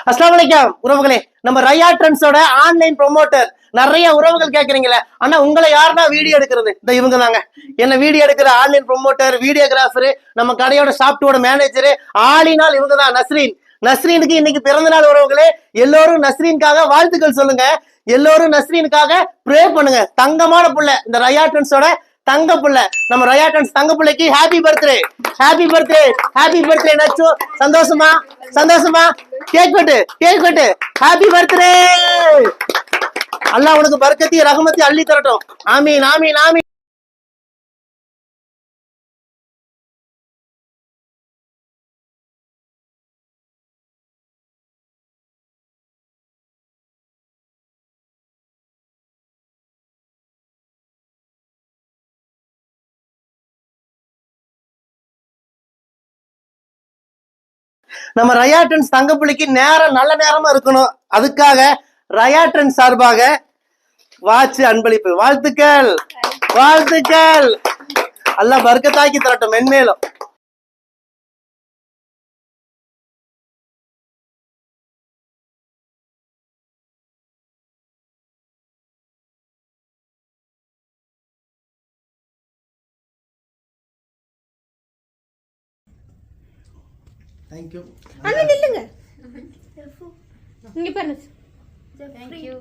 அஸ்ஸலாமு அலைக்கும் உறவுகளே. நம்ம ரயா ட்ரெண்ட்ஸோட ஆன்லைன் ப்ரொமோட்டர். நிறைய உறவுகள் கேக்குறீங்களே, ஆனா உங்களை யாருன்னா வீடியோ எடுக்கிறது? இந்த இவங்க தாங்க. என்ன வீடியோ எடுக்கிற ஆன்லைன் ப்ரொமோட்டர், வீடியோகிராஃபர், நம்ம கடையோட ஷாப்டோட மேனேஜர், ஆளினால் இவங்க தான். நஸ்ரீன். நஸ்ரீனுக்கு இன்னைக்கு பிறந்த நாள் உறவுகளே. எல்லோரும் நஸ்ரீனுக்காக வாழ்த்துக்கள் சொல்லுங்க. எல்லோரும் நஸ்ரீனுக்காக ப்ரே பண்ணுங்க. தங்கமான புள்ள, இந்த ரயா ட்ரெண்ட்ஸோட தங்க புள்ள. நம்ம ரயா ட்ரெண்ட்ஸ் தங்க புள்ளைக்கு happy birthday, happy birthday, happy birthday நச்சு. சந்தோஷமா சந்தோஷமா கேக் வெட்டு. Happy birthday. அல்லாஹ் உனக்கு பர்க்கத்தி ரஹமத்தி அள்ளி தரட்டும். ஆமீன் ஆமீன் ஆமீன். நம்ம ரயா ட்ரெண்ட்ஸ் தங்கப்புள்ளிக்கு நேரம் நல்ல நேரமா இருக்கணும். அதுக்காக ரயா ட்ரெண்ட்ஸ் சார்பாக வாட்ச் அன்பளிப்பு. வாழ்த்துக்கள் வாழ்த்துக்கள். அல்லாஹ் பர்க்கத்தாக்கி தரட்டும் மென்மேலும். தேங்க்யூ. அண்ணா நில்லுங்க. இங்க பாருங்க. தேங்க்யூ.